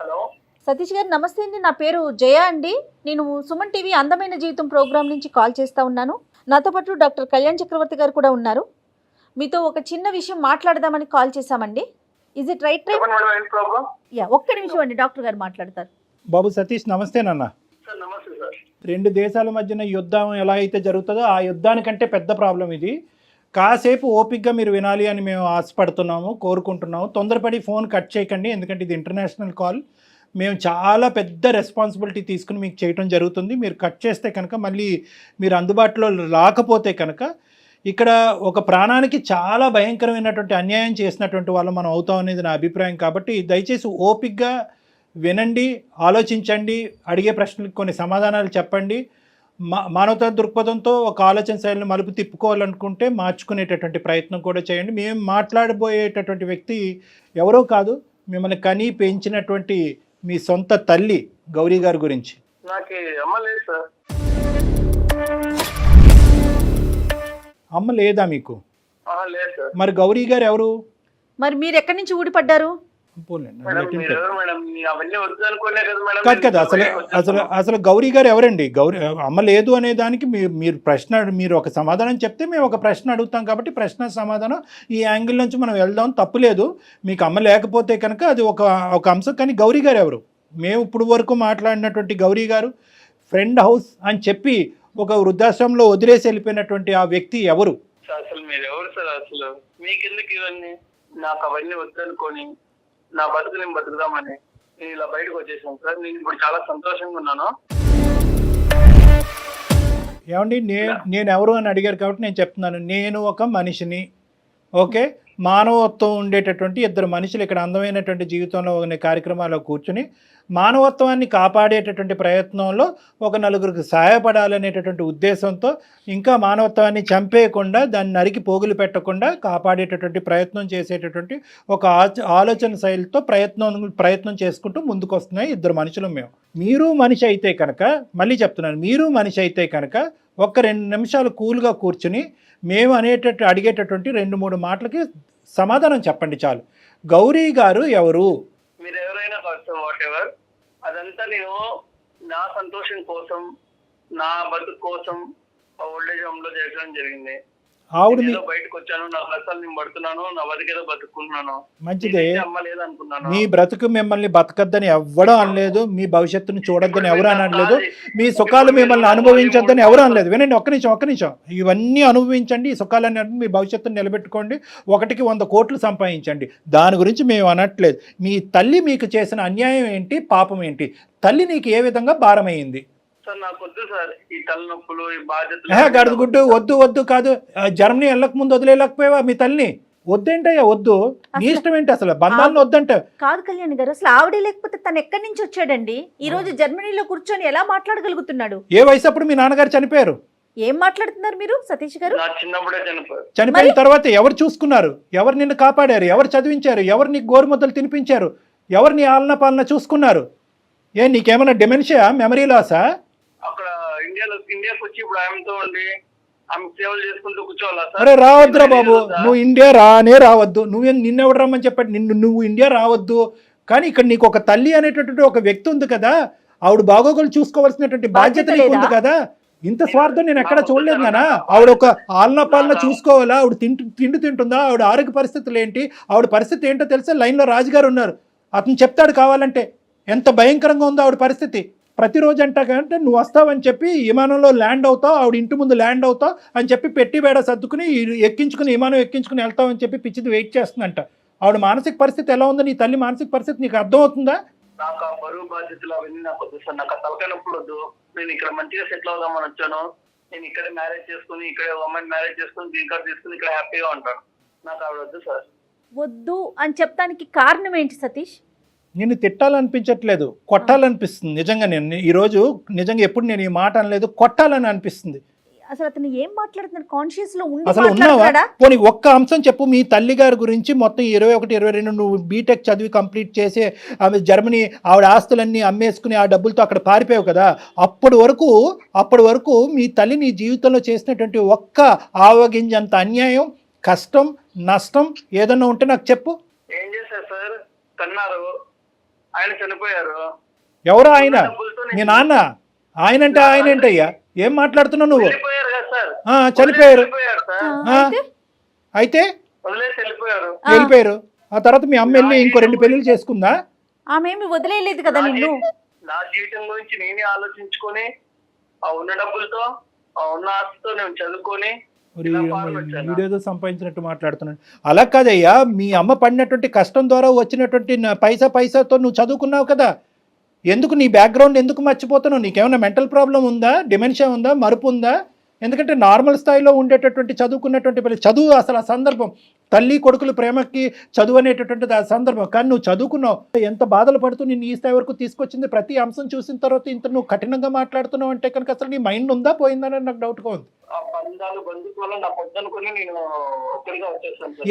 Hello Satish గారు నమస్తే అండి. నా పేరు జయ అండి. నేను సుమన్ టీవీ అందమైన జీవితం ప్రోగ్రామ్ నుంచి కాల్ చేస్తూ ఉన్నాను. నాతో పాటు డాక్టర్ కళ్యాణ్ చక్రవర్తి గారు కూడా ఉన్నారు. మీతో ఒక చిన్న విషయం మాట్లాడదామని కాల్ చేశామండి. Is it right time? చెప్పండి మేడం, ఏంటి ప్రాబ్లం? ఒక్క నిమిషం అండి, డాక్టర్ గారు మాట్లాడతారు. బాబు సతీష్ నమస్తే నాన్న. సార్ నమస్తే సార్. రెండు దేశాల మధ్యన యుద్ధం ఎలా అయితే జరుగుతుందో ఆ యుద్ధానికంటే పెద్ద ప్రాబ్లం ఇది. కాసేపు ఓపిక్గా మీరు వినాలి అని మేము ఆశపడుతున్నాము, కోరుకుంటున్నాము. తొందరపడి ఫోన్ కట్ చేయకండి, ఎందుకంటే ఇది ఇంటర్నేషనల్ కాల్. మేము చాలా పెద్ద రెస్పాన్సిబిలిటీ తీసుకుని మీకు చేయటం జరుగుతుంది. మీరు కట్ చేస్తే కనుక మళ్ళీ మీరు అందుబాటులో రాకపోతే కనుక ఇక్కడ ఒక ప్రాణానికి చాలా భయంకరమైనటువంటి అన్యాయం చేసినటువంటి వాళ్ళు మనం అవుతాం అనేది నా అభిప్రాయం. కాబట్టి దయచేసి ఓపిక్గా వినండి, ఆలోచించండి, అడిగే ప్రశ్నలకు కొన్ని సమాధానాలు చెప్పండి. మానవతా దృక్పథంతో ఒక ఆలోచన శైలిని మలుపు తిప్పుకోవాలనుకుంటే మార్చుకునేటటువంటి ప్రయత్నం కూడా చేయండి. మేము మాట్లాడబోయేటటువంటి వ్యక్తి ఎవరో కాదు, మిమ్మల్ని కని పెంచినటువంటి మీ సొంత తల్లి గౌరీ గారి గురించి. నాకు అమ్మ లేదు సార్. అమ్మ లేదా మీకు? లేదు సార్. మరి గౌరీ గారు ఎవరు? మరి మీరు ఎక్కడి నుంచి ఊడిపడ్డారు? మేడం మీరు ఎవరు మేడం? అవన్నీ వద్దు అనుకోలే కదా మేడం. కాదు కదా, అసలు గౌరీ గారు ఎవరండి? గౌరీ అమ్మ లేదు అనే దానికి మీరు ప్రశ్న, మీరు ఒక సమాధానం చెప్తే మేము ఒక ప్రశ్న అడుగుతాం. కాబట్టి ప్రశ్న సమాధానం ఈ యాంగిల్ నుంచి మనం వెళ్దాం, తప్పులేదు. మీకు అమ్మ లేకపోతే కనుక అది ఒక అంశం. కానీ గౌరీ గారు ఎవరు? మేము ఇప్పుడు వరకు మాట్లాడినటువంటి గౌరీ గారు ఫ్రెండ్ హౌస్ అని చెప్పి ఒక వృద్ధాశ్రమంలో వదిలేసి వెళ్ళిపోయినటువంటి ఆ వ్యక్తి ఎవరు? అసలు మీరు ఎవరు సార్? అసలు మీకెందుకు ఇవన్నీ? నాకు అవన్నీ వద్దనుకొని నా బతుకు నేను బతుకుదామని నేను ఇలా బయటకు వచ్చేసాను సార్. నేను ఇప్పుడు చాలా సంతోషంగా ఉన్నాను. ఏమండి, నేను ఎవరు అని అడిగారు కాబట్టి నేను చెప్తున్నాను. నేను ఒక మనిషిని, ఓకే, మానవత్వం ఉండేటటువంటి ఇద్దరు మనుషులు ఇక్కడ అందమైనటువంటి జీవితంలో ఉన్న కార్యక్రమాల్లో కూర్చుని మానవత్వాన్ని కాపాడేటటువంటి ప్రయత్నంలో ఒక నలుగురికి సహాయపడాలనేటటువంటి ఉద్దేశంతో, ఇంకా మానవత్వాన్ని చంపేయకుండా దాన్ని నరికి పోగులు పెట్టకుండా కాపాడేటటువంటి ప్రయత్నం చేసేటటువంటి ఒక ఆలోచన శైలితో ప్రయత్నం చేసుకుంటూ ముందుకు వస్తున్నాయి ఇద్దరు మనుషులు మేము. మీరు మనిషి అయితే కనుక, మళ్ళీ చెప్తున్నాను, మీరు మనిషి అయితే కనుక ఒక 2 నిమిషాలు కూల్గా కూర్చుని మేము అడిగేటటువంటి 2-3 మాటలకి సమాధానం చెప్పండి చాలు. గౌరీ గారు ఎవరు? మీరు ఎవరైనా వాట్ ఎవర్, అదంతా నేను నా సంతోషం కోసం, నా బతుకు కోసం ఓల్డేజ్ హోమ్ లో చేయడం జరిగింది. ఆవిడ బయటకు వచ్చాను, నా కష్టాలు నేను పడుతున్నాను, నా బతికేదో బతుకున్నాను. మంచిదే. అమ్మ లేదనుకున్నాను. మీ బ్రతుకు మిమ్మల్ని బతకద్దని ఎవ్వడూ అనలేదు, మీ భవిష్యత్తును చూడొద్దని ఎవరు అనలేదు, మీ సుఖాలు మిమ్మల్ని అనుభవించొద్దని ఎవరు అనలేదు. వినండి, ఒక్క నిమిషం. ఇవన్నీ అనుభవించండి, ఈ సుఖాలన్నీ మీ భవిష్యత్తును నిలబెట్టుకోండి, 1కి 100 కోట్లు సంపాదించండి. దాని గురించి మేము అనట్లేదు. మీ తల్లి మీకు చేసిన అన్యాయం ఏంటి, పాపం ఏంటి? తల్లి నీకు ఏ విధంగా భారమైంది? నాకు వద్దు సార్ ఈ తలనొప్పులు, ఈ బాధ్యతలు. గడుగుడ్డు వద్దు కాదు. జర్మనీ వెళ్ళక ముందు వదిలేకపోయావా మీ తల్లిని? వద్దేంటయ్యా, వద్దు. నీ ఇష్టం ఏంటి? అసలు బంధాలను వద్దంట కాదు కళ్యాణ్ గారు. అసలు ఆవిడే లేకపోతే తను ఎక్కడి నుంచి వచ్చాడండి? ఈ రోజు జర్మనీలో కూర్చొని ఎలా మాట్లాడగలుగుతున్నాడు? ఏ వయసు అప్పుడు మీ నాన్నగారు చనిపోయారు? ఏం మాట్లాడుతున్నారు మీరు సతీష్ గారు? చిన్నప్పుడే చనిపోయారు. చనిపోయిన తర్వాత ఎవరు చూసుకున్నారు? ఎవరు నిన్ను కాపాడారు? ఎవరు చదివించారు? ఎవరు నీకు గోరుముద్దలు తినిపించారు? ఎవరు నీ ఆలన పాలన చూసుకున్నారు? నీకేమైనా డిమెన్షియా, మెమరీ లాసా? అక్కడ ఇండియాకి వచ్చి ఇప్పుడు ఆమెతో ఉండి ఆమె సేవలు చేసుకుంటూ కూర్చోవాలా సార్? అరే రావద్దురా బాబు, నువ్వు ఇండియా రావద్దు. నిన్నెవడు రమ్మని చెప్పండి? నువ్వు ఇండియా రావద్దు. కానీ ఇక్కడ నీకు ఒక తల్లి అనేటటువంటి ఒక వ్యక్తి ఉంది కదా, ఆవిడ బాగోగులు చూసుకోవాల్సినటువంటి బాధ్యత నీకు ఉంది కదా. ఇంత స్వార్థం నేను ఎక్కడ చూడలేదు నాన్న. ఆవిడ ఒక ఆలన పాలన చూసుకోవాలా? ఆవిడ తిండి తింటుందా? ఆవిడ ఆరోగ్య పరిస్థితులు ఏంటి? ఆవిడ పరిస్థితి ఏంటో తెలుసా? లైన్లో రాజుగారు ఉన్నారు, అతను చెప్తాడు కావాలంటే. ఎంత భయంకరంగా ఉందో ఆవిడ పరిస్థితి. ప్రతిరోజు అంటే నువ్వు వస్తావని చెప్పి విమానంలో ల్యాండ్ అవుతావు, ఆవిడ ఇంటి ముందు ల్యాండ్ అవుతావు అని చెప్పి పెట్టి బేడ సర్దుకుని విమానం ఎక్కించుకుని వెళ్తావని చెప్పి పిచ్చిది వెయిట్ చేస్తుందంట. ఆవిడ మానసిక పరిస్థితి ఎలా ఉందో, నీ తల్లి మానసిక పరిస్థితి నీకు అర్థమవుతుందా? నాకు ఆ బరువు బాధ్యతలు అవన్నీ నాకు వద్దు సార్. నాకు ఆ తలకాయనప్పుడు వద్దు. నేను ఇక్కడ మంచిగా సెటిల్ అవుదామని వచ్చాను. నేను ఇక్కడే మ్యారేజ్ చేసుకుని, ఇక్కడే అమ్మాయిని మ్యారేజ్ చేసుకుని, గ్రీన్ కార్డ్ తీసుకుని ఇక్కడ హ్యాపీగా ఉంటాను. నాకు ఆవిడ వద్దు సార్. వద్దు అని చెప్పడానికి కారణం ఏంటి సతీష్? నిన్ను తిట్టాలనిపించట్లేదు, కొట్టాలనిపిస్తుంది. నిజంగా నేను ఈరోజు నిజంగా ఎప్పుడు నేను ఈ మాట అనలేదు, కొట్టాలని అనిపిస్తుంది. అసలు అతను ఏం మాట్లాడుతున్నాడు? కాన్షియస్ లో అసలు ఉన్నావా? పోనీ ఒక్క అంశం చెప్పు. మీ తల్లి గారి గురించి మొత్తం 21, 22 నువ్వు బీటెక్ చదివి కంప్లీట్ చేసి ఆమె జర్మనీ ఆవిడ ఆస్తులన్నీ అమ్మేసుకుని ఆ డబ్బులతో అక్కడ పారిపోయావు కదా. అప్పటి వరకు మీ తల్లి నీ జీవితంలో చేసినటువంటి ఒక్క ఆవగింజంత అన్యాయం, కష్టం, నష్టం ఏదన్నా ఉంటే నాకు చెప్పు. ఏం చేశారు సార్? కన్నారు, ఆయన చనిపోయారు. ఎవరు ఆయన? డబ్బులతో మీ నాన్న? ఆయన అంటే ఆయన ఏంటయ్యా? ఏం మాట్లాడుతున్నావు నువ్వు? వెళ్ళిపోయారు కదా సార్. చనిపోయారు. వెళ్ళిపోయారు సార్. అయితే వదిలేసి వెళ్ళిపోయారు. వెళ్ళిపోయారు. ఆ తర్వాత మీ అమ్మ వెళ్ళి ఇంకో 2 పెళ్లిళ్ళు చేసుకుందా? ఆమె ఏమి వదిలేయలేదు కదా నిన్ను. నా జీవితం గురించి నేనే ఆలోచించుకొని ఆ ఉన్న డబ్బులతో ఆ ఉన్న ఆస్తితో నేను చదువుకొని వీడియోతో సంపాదించినట్టు మాట్లాడుతున్నాను. అలా కాదయ్యా, మీ అమ్మ పడినటువంటి కష్టం ద్వారా వచ్చినటువంటి పైసాతో నువ్వు చదువుకున్నావు కదా. ఎందుకు నీ బ్యాక్గ్రౌండ్ ఎందుకు మర్చిపోతున్నావు? నీకేమైనా మెంటల్ ప్రాబ్లం ఉందా? డిమెన్షియా ఉందా? మరుపు ఉందా? ఎందుకంటే నార్మల్ స్థాయిలో ఉండేటటువంటి చదువుకున్నటువంటి చదువు అసలు ఆ సందర్భం, తల్లి కొడుకుల ప్రేమకి చదువు అనేటటువంటిది ఆ సందర్భం. కానీ నువ్వు చదువుకున్నావు. ఎంత బాధలు పడుతూ నేను ఈ స్థాయి వరకు తీసుకొచ్చింది. ప్రతి అంశం చూసిన తర్వాత ఇంత నువ్వు కఠినంగా మాట్లాడుతున్నావు అంటే కనుక అసలు నీ మైండ్ ఉందా పోయిందని నాకు డౌట్గా ఉంది.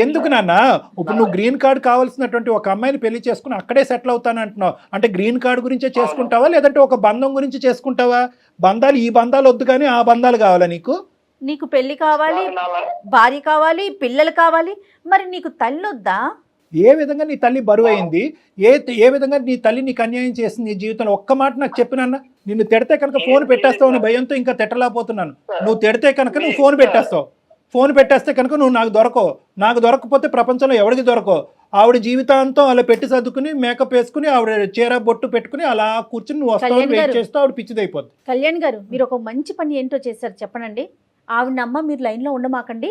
ఎందుకు నాన్న? ఇప్పుడు నువ్వు గ్రీన్ కార్డ్ కావాల్సినటువంటి ఒక అమ్మాయిని పెళ్లి చేసుకుని అక్కడే సెటిల్ అవుతాను అంటున్నావు. అంటే గ్రీన్ కార్డ్ గురించే చేసుకుంటావా, లేదంటే ఒక బంధం గురించి చేసుకుంటావా? బంధాలు ఈ బంధాలు వద్దు కానీ ఆ బంధాలు కావాలా నీకు? నీకు పెళ్లి కావాలి, భార్య కావాలి, పిల్లలు కావాలి, మరి నీకు తల్లి వద్దా? ఏ విధంగా నీ తల్లి బరువు అయింది? ఏ విధంగా నీ తల్లి నీకు అన్యాయం చేసింది నీ జీవితంలో? ఒక్క మాట నాకు చెప్పినన్నా. నిన్ను తిడితే కనుక ఫోన్ పెట్టేస్తావు అని భయంతో ఇంకా తిట్టలేకపోతున్నాను. నువ్వు తిడితే కనుక నువ్వు ఫోన్ పెట్టేస్తావు. ఫోన్ పెట్టేస్తే కనుక నువ్వు నాకు దొరకవు. నాకు దొరకకపోతే ప్రపంచంలో ఎవరికి దొరకవు. ఆవిడ జీవితాంతం అలా పెట్టి సర్దుకుని మేకప్ వేసుకుని ఆవిడ చీర బొట్టు పెట్టుకుని అలా కూర్చుని నువ్వు వస్తావు వెయిట్ చేస్తూ ఆవిడ పిచ్చిదైపోద్ది. కళ్యాణ్ గారు, మీరు ఒక మంచి పని ఏంటో చేశారు చెప్పనండి. ఆవిడ అమ్మ మీరు లైన్లో ఉండమాకండి,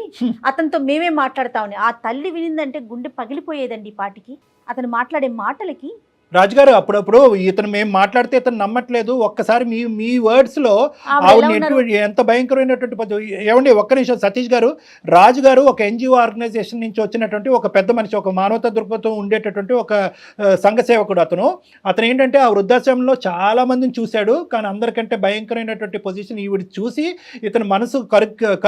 అతనితో మేమే మాట్లాడతామని. ఆ తల్లి వినిందంటే గుండె పగిలిపోయేదండి ఈ పాటికి. అతను మాట్లాడే మాటలకి. రాజుగారు, అప్పుడప్పుడు ఇతను మేము మాట్లాడితే ఇతను నమ్మట్లేదు. ఒక్కసారి మీ వర్డ్స్లో ఆవిడ ఎంత భయంకరమైనటువంటి పద్ధతి. ఏమండి ఒక్క నిమిషం సతీష్ గారు. రాజు గారు ఒక ఎన్జిఓ ఆర్గనైజేషన్ నుంచి వచ్చినటువంటి ఒక పెద్ద మనిషి, ఒక మానవతా దృక్పథం ఉండేటటువంటి ఒక సంఘ సేవకుడు. అతను ఏంటంటే ఆ వృద్ధాశ్రమంలో చాలా మందిని చూశాడు. కానీ అందరికంటే భయంకరమైనటువంటి పొజిషన్ ఈవిడ చూసి ఇతను మనసు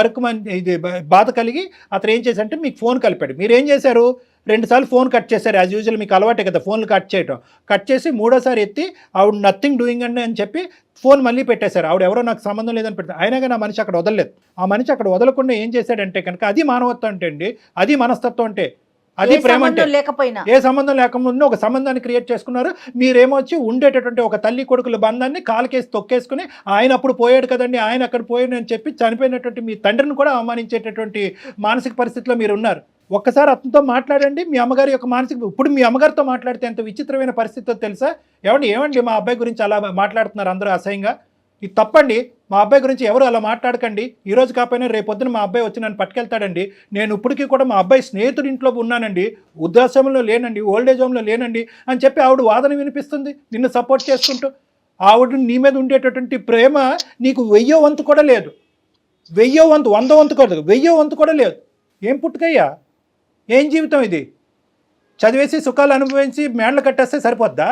కరుక్కుమని ఇది బాధ కలిగి అతను ఏం చేశారంటే మీకు ఫోన్ కలిపాడు. మీరేం చేశారు? 2 సార్లు ఫోన్ కట్ చేశారు. యాజ్ యూజువల్ మీకు అలవాటే కదా ఫోన్లు కట్ చేయటం. కట్ చేసి 3వసారి ఎత్తి ఆవిడ నథింగ్ డూయింగ్ అండి అని చెప్పి ఫోన్ మళ్ళీ పెట్టేశారు. ఆవిడ ఎవరో నాకు సంబంధం లేదని పెడతారు. అయినా కానీ ఆ మనిషి అక్కడ వదలలేదు. ఆ మనిషి అక్కడ వదలకుండా ఏం చేశాడంటే కనుక అది మానవత్వం అంటే అండి, అది మనస్తత్వం అంటే, అది ప్రేమ అంటే. లేకపోయినా ఏ సంబంధం లేకుండా ఒక సంబంధాన్ని క్రియేట్ చేసుకున్నారు. మీరేమో వచ్చి ఉండేటటువంటి ఒక తల్లి కొడుకుల బంధాన్ని కాలుకేసి తొక్కేసుకుని ఆయన అప్పుడు పోయాడు కదండి, ఆయన అక్కడ పోయాడు అని చెప్పి చనిపోయినటువంటి మీ తండ్రిని కూడా అవమానించేటటువంటి మానసిక పరిస్థితిలో మీరు ఉన్నారు. ఒక్కసారి అతనితో మాట్లాడండి. మీ అమ్మగారి యొక్క మానసిక, ఇప్పుడు మీ అమ్మగారితో మాట్లాడితే ఎంత విచిత్రమైన పరిస్థితితో తెలుసా? ఏమండి మా అబ్బాయి గురించి అలా మాట్లాడుతున్నారు అందరూ అసహ్యంగా. ఇది తప్పండి. మా అబ్బాయి గురించి ఎవరు అలా మాట్లాడకండి. ఈరోజు కాకపోయినా రేపొద్దున మా అబ్బాయి వచ్చి నన్ను పట్టుకెళ్తాడండి. నేను ఇప్పటికీ కూడా మా అబ్బాయి స్నేహితుడి ఇంట్లో ఉన్నానండి, వృద్ధాశ్రమంలో లేనండి, ఓల్డేజ్ హోమ్లో లేనండి అని చెప్పి ఆవిడ వాదన వినిపిస్తుంది నిన్ను సపోర్ట్ చేసుకుంటూ. ఆవిడ నీ మీద ఉండేటటువంటి ప్రేమ నీకు 1000వ వంతు కూడా లేదు. 1000వ వంతు, 100వ వంతు కూడా, 1000వ వంతు కూడా లేదు. ఏం పుట్టుకయ్యా? ఏం జీవితం ఇది? చదివేసి సుఖాలు అనుభవించి మేడలు కట్టేస్తే సరిపోద్దా?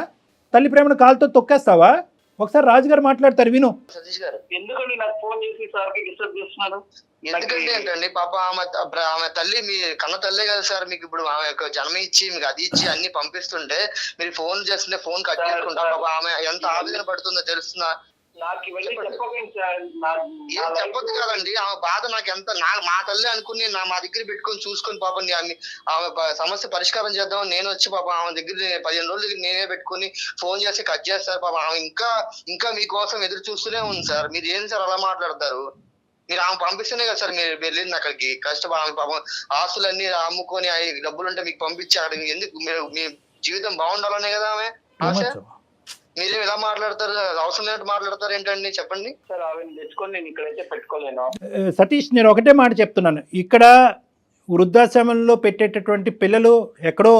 తల్లి ప్రేమను కాలుతో తొక్కేస్తావా? ఒకసారి రాజుగారు మాట్లాడతారు, విను. సతీష్ గారు, ఎందుకండి నాకు ఫోన్ చేసి సార్కి డిస్టర్బ్ చేస్తున్నారు? ఎందుకంటే ఏంటండి పాప ఆమె తల్లి మీ కన్న తల్లే కదా సార్. మీకు ఇప్పుడు ఆమె యొక్క జన్మ ఇచ్చి మీకు అది ఇచ్చి అన్ని పంపిస్తుంటే మీరు ఫోన్ చేస్తుంటే ఫోన్ కట్ చేసుకుంటారు. పాప ఆమె ఎంత ఆవేదన పడుతుందో తెలుస్తుందా? ఏం చెప్పొద్దు కదండి. ఆమె బాధ నాకు ఎంత, మా తల్లి అనుకుని మా దగ్గర పెట్టుకొని చూసుకొని పాపం ఆమె సమస్య పరిష్కారం చేద్దామని నేను వచ్చి పాపం ఆమె దగ్గర 15 రోజుల దగ్గర నేనే పెట్టుకుని ఫోన్ చేసి కట్ చేస్తారు. పాపం ఆమె ఇంకా మీకోసం ఎదురు చూస్తూనే ఉంది సార్. మీరు ఏం సార్ అలా మాట్లాడతారు? మీరు ఆమె పంపిస్తేనే కదా సార్ మీరు వెళ్ళింది అక్కడికి. కష్టపడి పాపం ఆస్తులన్నీ అమ్ముకొని డబ్బులుంటే మీకు పంపించి అక్కడికి ఎందుకు? మీరు మీ జీవితం బాగుండాలనే కదా ఆమె ఆశ. మీరేం ఇలా మాట్లాడతారు? అవసరం లేనట్టు మాట్లాడతారు ఏంటండి? చెప్పండి సార్. ఆవిడ తెచ్చుకొని నేను ఇక్కడైతే పెట్టుకోలేను. సతీష్, నేను ఒకటే మాట చెప్తున్నాను. ఇక్కడ వృద్ధాశ్రమంలో పెట్టేటటువంటి పిల్లలు ఎక్కడో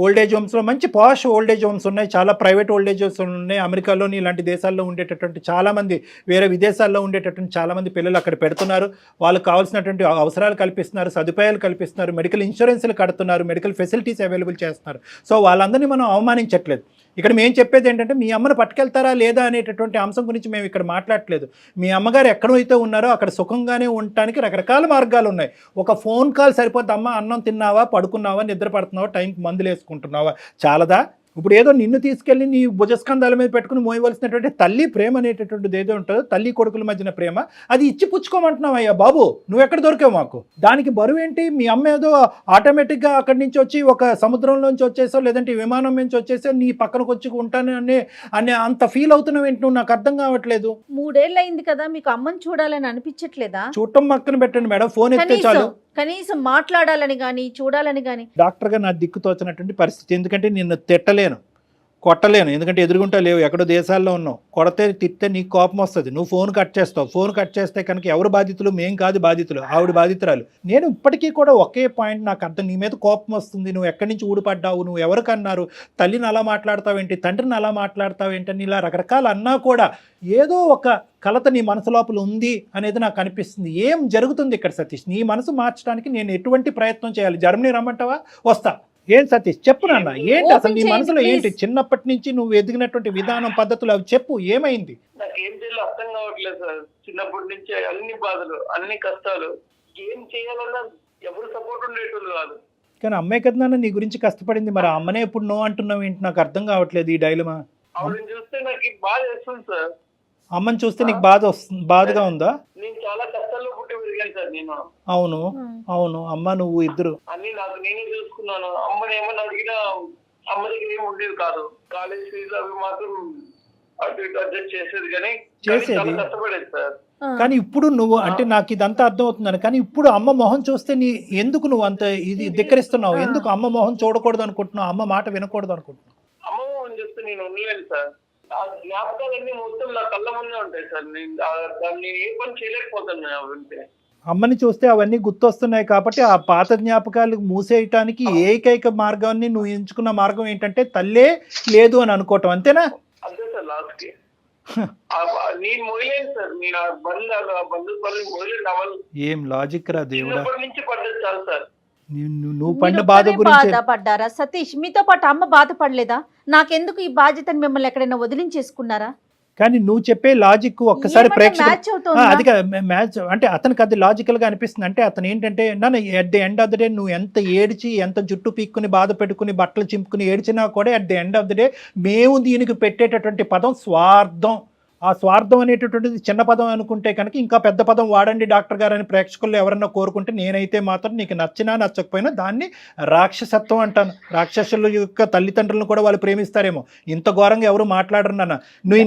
ఓల్డేజ్ హోమ్స్లో, మంచి పాష్ ఓల్డేజ్ హోమ్స్ ఉన్నాయి, చాలా ప్రైవేట్ ఓల్డేజ్ హోమ్స్ ఉన్నాయి. అమెరికాలోని ఇలాంటి దేశాల్లో ఉండేటటువంటి చాలామంది, వేరే విదేశాల్లో ఉండేటటువంటి చాలామంది పిల్లలు అక్కడ పెడుతున్నారు. వాళ్ళకి కావాల్సినటువంటి అవసరాలు కల్పిస్తున్నారు, సదుపాయాలు కల్పిస్తున్నారు, మెడికల్ ఇన్సూరెన్స్లు కడుతున్నారు, మెడికల్ ఫెసిలిటీస్ అవైలబుల్ చేస్తున్నారు. సో వాళ్ళందరినీ మనం అవమానించట్లేదు. ఇక్కడ మేము చెప్పేది ఏంటంటే మీ అమ్మను పట్టుకెళ్తారా లేదా అనేటటువంటి అంశం గురించి మేము ఇక్కడ మాట్లాడట్లేదు. మీ అమ్మగారు ఎక్కడైతే ఉన్నారో అక్కడ సుఖంగానే ఉండటానికి రకరకాల మార్గాలు ఉన్నాయి. ఒక ఫోన్ కాల్ సరిపోద్ది. అమ్మ అన్నం తిన్నావా, పడుకున్నావా, నిద్ర పడుతున్నావా, టైంకి మందులు వేసుకుంటున్నావా, చాలదా? ఇప్పుడు ఏదో నిన్ను తీసుకెళ్ళి నీ భుజస్కంధాల మీద పెట్టుకుని మోయవలసినటువంటి తల్లి ప్రేమ అనేటటువంటిది ఏదో ఉంటుందో తల్లి కొడుకుల మధ్యన ప్రేమ, అది ఇచ్చి పుచ్చుకోమంటున్నావు అయ్యా బాబు, నువ్వు ఎక్కడ దొరికావు మాకు? దానికి బరువు ఏంటి? మీ అమ్మ ఏదో ఆటోమేటిక్గా అక్కడి నుంచి వచ్చి ఒక సముద్రంలోంచి వచ్చేసో లేదంటే విమానం నుంచి వచ్చేసో నీ పక్కనకు వచ్చి ఉంటాను అనే అంత ఫీల్ అవుతున్నావు ఏంటి నువ్వు? నాకు అర్థం కావట్లేదు. 3 ఏళ్ళు అయింది కదా, మీకు అమ్మని చూడాలని అనిపించట్లేదా? చూడటం పక్కన పెట్టండి మేడం, ఫోన్ ఎత్తే చాలు. కనీసం మాట్లాడాలని కానీ చూడాలని కానీ. డాక్టర్గా నా దిక్కు తోచినటువంటి పరిస్థితి, ఎందుకంటే నిన్ను తిట్టలేను, కొట్టలేను, ఎందుకంటే ఎదురుగుంటా లేవు, ఎక్కడో దేశాల్లో ఉన్నావు. కొడితే తిట్టే నీకు కోపం వస్తుంది, నువ్వు ఫోన్ కట్ చేస్తావు. ఫోన్ కట్ చేస్తే కనుక ఎవరు బాధితులు? మేం కాదు బాధితులు, ఆవిడ బాధితురాలు. నేను ఇప్పటికీ కూడా ఒకే పాయింట్ నాకు అర్థం, నీ మీద కోపం వస్తుంది, నువ్వు ఎక్కడి నుంచి ఊడిపడ్డావు, నువ్వు ఎవరికన్నారు, తల్లిని అలా మాట్లాడతావేంటి, తండ్రిని అలా మాట్లాడతావేంటి అని ఇలా రకరకాలు అన్నా కూడా ఏదో ఒక కలత నీ మనసు లోపల ఉంది అనేది నాకు అనిపిస్తుంది. ఏం జరుగుతుంది ఇక్కడ సతీష్? నీ మనసు మార్చడానికి నేను ఎటువంటి ప్రయత్నం చేయాలి? జర్మనీ రమ్మంటావా? వస్తా. ఏం సతీష్ చెప్పు నాన్న, ఏంటి అసలు నీ మనసులో ఏంటి? చిన్నప్పటి నుంచి నువ్వు ఎదిగినటువంటి విధానం, పద్ధతులు అవి చెప్పు, ఏమైంది? నాకు ఏం చేయాలో అర్థం కావట్లేదు సార్. చిన్నప్పటి నుంచి అన్ని బాధలు, అన్ని కష్టాలు, ఏం చేయాలన్నా ఎవరు సపోర్ట్ ఉండేటోళ్ళు కాదు. కానీ అమ్మాయి కదా నాన్న నీ గురించి కష్టపడింది, మరి ఆ అమ్మనే ఎప్పుడు నో అంటున్నావు ఏంటి? నాకు అర్థం కావట్లేదు ఈ డైలమా. ఆవిడని చూస్తే నాకు బాధ వేస్తుంది సార్. అమ్మని చూస్తే నీకు బాధగా ఉందా? నేను చాలా కష్టాల్లో పుట్టి పెరిగాను సార్ నేను. అవును అవును, అమ్మ నువ్వు ఇద్దరు అన్ని నాకు నేనే చూసుకున్నాను. అమ్మని ఏమన్నా అడిగినా అమ్మ దగ్గర ఏమి ఉండేది కాదు. కాలేజ్ ఫీజు అవి మాత్రం అటు ఇటు అడ్జస్ట్ చేసేది, కానీ చాలా కష్టపడేది సార్. కానీ ఇప్పుడు నువ్వు అంటే నాకు ఇదంతా అర్థం అవుతుందని, కానీ ఇప్పుడు అమ్మ మొహం చూస్తే నీ ఎందుకు నువ్వు అంత ఇది ధిక్కరిస్తున్నావు? ఎందుకు అమ్మ మొహం చూడకూడదు అనుకుంటున్నావు? అమ్మ మాట వినకూడదు అనుకుంటున్నావు? అమ్మ మొహం చూస్తే నేను ఉండలేను సార్. ఆ జ్ఞాపకాలన్నీ మొత్తం నా కళ్ళ ముందే ఉంటాయి సార్. నేను దాన్ని ఏ పని చేయలేకపోతాను వింటే. అమ్మని చూస్తే అవన్నీ గుర్తొస్తున్నాయి కాబట్టి ఆ పాత జ్ఞాపకాలు మూసేయటానికి ఏకైక మార్గాన్ని నువ్వు ఎంచుకున్న మార్గం ఏంటంటే తల్లే లేదు అని అనుకోవటం, అంతేనా? అంతే సార్. లాస్ట్ కి నేను మొదలేదు సార్. నేను బంధుత్వాలు మొదలేదు అవ్వాలి. ఏం లాజిక్ రా దేవుడా. చిన్నప్పటి నుంచి పడ్డది చాలు సార్. నువ్వు పడిన బాధ గురించి బాధపడ్డారా సతీష్? మీతో పాటు అమ్మ బాధపడలేదా? నాకెందుకు ఈ బాధ్యతని మిమ్మల్ని ఎక్కడైనా వదిలించేసుకున్నారా? కానీ నువ్వు చెప్పే లాజిక్ ఒక్కసారి ప్రేక్షకులు అది మ్యాచ్ అంటే అతనికి అది లాజికల్ గా అనిపిస్తుంది. అంటే అతను ఏంటంటే నన్ను at the end of the day నువ్వు ఎంత ఏడ్చి ఎంత జుట్టు పీక్కుని బాధ పెట్టుకుని బట్టలు చింపుకుని ఏడ్చినా కూడా at the end of the day మేము దీనికి పెట్టేటటువంటి పదం స్వార్థం. ఆ స్వార్థం అనేటటువంటిది చిన్న పదం అనుకుంటే కనుక ఇంకా పెద్ద పదం వాడండి డాక్టర్ గారు అని ప్రేక్షకుల్లో ఎవరన్నా కోరుకుంటే, నేనైతే మాత్రం నీకు నచ్చినా నచ్చకపోయినా దాన్ని రాక్షసత్వం అంటాను. రాక్షసుల యొక్క తల్లిదండ్రులను కూడా వాళ్ళు ప్రేమిస్తారేమో, ఇంత ఘోరంగా ఎవరు మాట్లాడరు నాన్న.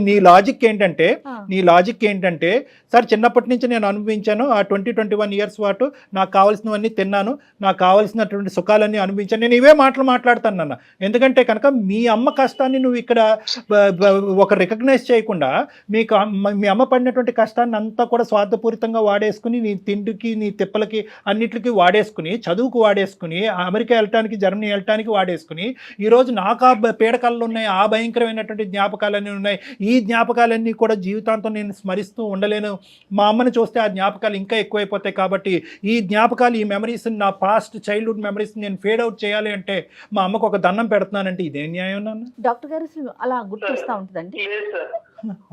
నీ లాజిక్ ఏంటంటే సార్ చిన్నప్పటి నుంచి నేను అనుభవించాను, ఆ 20-21 ఇయర్స్ పాటు నాకు కావాల్సినవన్నీ తిన్నాను, నాకు కావాల్సినటువంటి సుఖాలన్నీ అనుభవించాను, నేను ఇవే మాటలు మాట్లాడతాను నాన్న. ఎందుకంటే కనుక మీ అమ్మ కష్టాన్ని నువ్వు ఇక్కడ ఒక రికగ్నైజ్ చేయకుండా మీ అమ్మ పడినటువంటి కష్టాన్ని అంతా కూడా స్వార్థపూరితంగా వాడేసుకుని నీ తిండికి నీ తిప్పలకి అన్నిటికీ వాడేసుకుని, చదువుకు వాడేసుకుని, అమెరికా వెళ్ళటానికి జర్మనీ వెళ్ళటానికి వాడేసుకుని, ఈరోజు నాకు ఆ పీడకలు ఉన్నాయి, ఆ భయంకరమైనటువంటి జ్ఞాపకాలన్నీ ఉన్నాయి, ఈ జ్ఞాపకాలన్నీ కూడా జీవితాంతం నేను స్మరిస్తూ ఉండలేను, మా అమ్మని చూస్తే ఆ జ్ఞాపకాలు ఇంకా ఎక్కువైపోతాయి, కాబట్టి ఈ జ్ఞాపకాలు ఈ మెమరీస్ నా పాస్ట్ చైల్డ్హుడ్ మెమరీస్ నేను ఫేడ్ అవుట్ చేయాలి అంటే మా అమ్మకు ఒక దండం పెడుతున్నానంటే ఇదే న్యాయం నాన్న? డాక్టర్ గారు అలా గుర్తొస్తా ఉంటుందండి.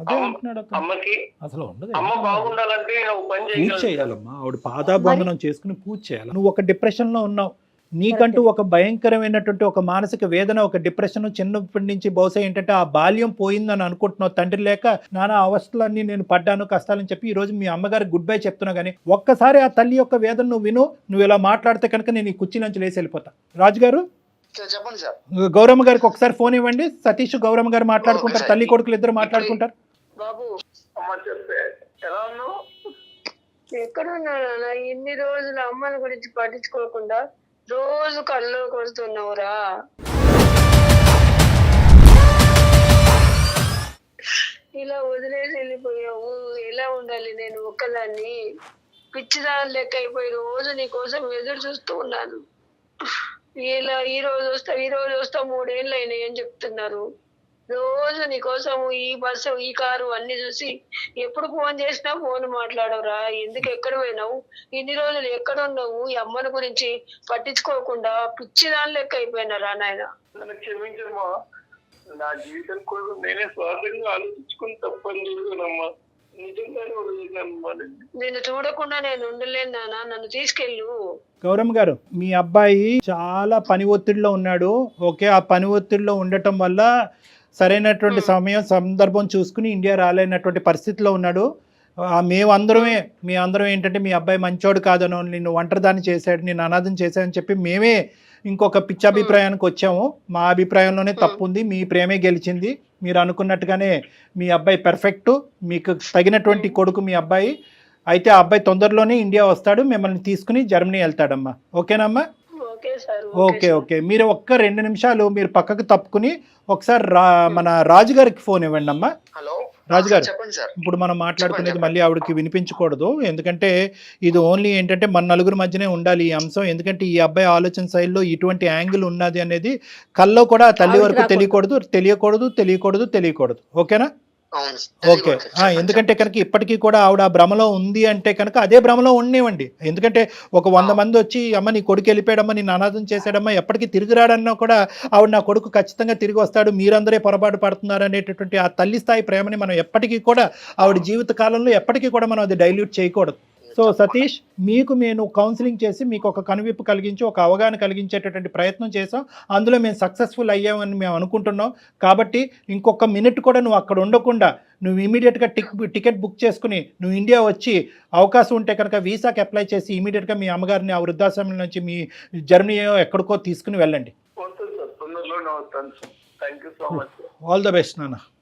అదే అంటున్నాడు అమ్మకి అసలు ఉండదు. అమ్మ బాగుండాలంటే పూజ చేయాలమ్మా, ఆవిడ పాదాబంధనం చేసుకుని పూజ చేయాలి. నువ్వు ఒక డిప్రెషన్ లో ఉన్నావు, నీకంటూ ఒక భయంకరమైనటువంటి ఒక మానసిక వేదన, ఒక డిప్రెషన్ చిన్నప్పటి నుంచి బహుశా ఏంటంటే ఆ బాల్యం పోయిందని అనుకుంటున్నావు. తండ్రి లేక నానా అవస్థలన్నీ నేను పడ్డాను కష్టాలని చెప్పి ఈ రోజు మీ అమ్మగారికి గుడ్ బై చెప్తున్నా, కానీ ఒక్కసారి ఆ తల్లి యొక్క వేదన నువ్వు విను. నువ్వు ఇలా మాట్లాడితే కనుక నేను ఈ కుర్చీ నుంచి లేచి వెళ్ళిపోతా. రాజుగారు చెప్పండి సార్. గౌరమ్మ గారికి ఒకసారి ఫోన్ ఇవ్వండి. సతీష్ గౌరమ్మ గారు మాట్లాడుకుంటారు, తల్లి కొడుకులు ఇద్దరు మాట్లాడుకుంటారు. బాబు అమ్మ చెప్పే ఎలా ఉన్నావు? ఎక్కడున్నా ఇన్ని రోజులు అమ్మని గురించి పట్టించుకోకుండా రోజు కల్లోకి వస్తున్నావురా. ఇలా వదిలేసి వెళ్ళిపోయావు. ఎలా ఉండాలి నేను ఒక్కదాన్ని? పిచ్చిదాని లెక్క అయిపోయి రోజు నీ కోసం ఎదురు చూస్తూ ఉన్నాను. ఇలా ఈ రోజు వస్తా 3 ఏళ్ళు అయినాయి అని చెప్తున్నారు. రోజు నీకోసం ఈ బస్సు ఈ కారు అన్ని చూసి ఎప్పుడు ఫోన్ చేసినా ఫోన్ మాట్లాడవురా. ఎందుకు ఎక్కడ పోయినావు? ఇన్ని రోజులు ఎక్కడ ఉన్నావు? ఈ అమ్మని గురించి పట్టించుకోకుండా పిచ్చిదాని లెక్క అయిపోయినారా నాయన. నన్ను క్షమించమ్మా. నా జీవితం కోసం నేనే స్వార్థంగా ఆలోచించుకుని తప్పని చేశానమ్మా. నిజంగానే వదిలేసాను. నిన్ను చూడకుండా నేను ఉండలేను నాన్న, నన్ను తీసుకెళ్ళు. గౌరమ్మ గారు, మీ అబ్బాయి చాలా పని ఒత్తిడిలో ఉన్నాడు. ఓకే, ఆ పని ఒత్తిడిలో ఉండటం వల్ల సరైనటువంటి సమయం సందర్భం చూసుకుని ఇండియా రాలేనటువంటి పరిస్థితిలో ఉన్నాడు. మీ అందరం ఏంటంటే మీ అబ్బాయి మంచోడు కాదనో, నిన్ను ఒంటరిదాన్ని చేశాడు, నిన్ను అనాథం చేశాడని చెప్పి మేమే ఇంకొక పిచ్చాభిప్రాయానికి వచ్చాము. మా అభిప్రాయంలోనే తప్పు ఉంది, మీ ప్రేమే గెలిచింది. మీరు అనుకున్నట్టుగానే మీ అబ్బాయి పెర్ఫెక్ట్, మీకు తగినటువంటి కొడుకు మీ అబ్బాయి. అయితే ఆ అబ్బాయి తొందరలోనే ఇండియా వస్తాడు, మిమ్మల్ని తీసుకుని జర్మనీ వెళ్తాడమ్మా. ఓకేనమ్మా? Okay sir. ఓకే. మీరు ఒక్క 2 నిమిషాలు మీరు పక్కకు తప్పుకుని ఒకసారి మన రాజుగారికి ఫోన్ ఇవ్వండి అమ్మా. హలో రాజుగారు, చెప్పండి సార్. ఇప్పుడు మనం మాట్లాడుకునేది మళ్ళీ ఆవిడకి వినిపించకూడదు. ఎందుకంటే ఇది ఓన్లీ ఏంటంటే మన నలుగురు మధ్యనే ఉండాలి ఈ అంశం. ఎందుకంటే ఈ అబ్బాయి ఆలోచన శైలిలో ఇటువంటి యాంగిల్ ఉన్నది అనేది కల్లో కూడా తల్లి వరకు తెలియకూడదు. ఓకేనా? ఓకే. ఎందుకంటే కనుక ఇప్పటికీ కూడా ఆవిడ ఆ భ్రమలో ఉంది అంటే కనుక అదే భ్రమలో ఉండేవండి. ఎందుకంటే ఒక 100 మంది వచ్చి అమ్మ నీ కొడుకు వెళ్ళిపోయాడమ్మా, నిన్ను అనాథం చేశాడమ్మా, ఎప్పటికీ తిరిగి రాడన్నా కూడా ఆవిడ నా కొడుకు ఖచ్చితంగా తిరిగి వస్తాడు, మీరందరే పొరపాటు పడుతున్నారు అనేటటువంటి ఆ తల్లి స్థాయి ప్రేమని మనం ఎప్పటికీ కూడా ఆవిడ జీవిత కాలంలో ఎప్పటికీ కూడా మనం అది డైల్యూట్ చేయకూడదు. సో సతీష్, మీకు నేను కౌన్సిలింగ్ చేసి మీకు ఒక కనువిప్పు కలిగించి ఒక అవగాహన కలిగించేటటువంటి ప్రయత్నం చేసాం. అందులో మేము సక్సెస్ఫుల్ అయ్యామని మేము అనుకుంటున్నాం. కాబట్టి ఇంకొక మినిట్ కూడా నువ్వు అక్కడ ఉండకుండా నువ్వు ఇమీడియట్గా టికెట్ బుక్ చేసుకుని నువ్వు ఇండియా వచ్చి అవకాశం ఉంటే కనుక వీసాకి అప్లై చేసి ఇమీడియట్గా మీ అమ్మగారిని ఆ వృద్ధాశ్రమం నుంచి మీ జర్మనీ ఎక్కడికో తీసుకుని వెళ్ళండి. వస్తాను సార్, తొందరలోనే వస్తాను sir. Thank you so much. All the best నాన్న.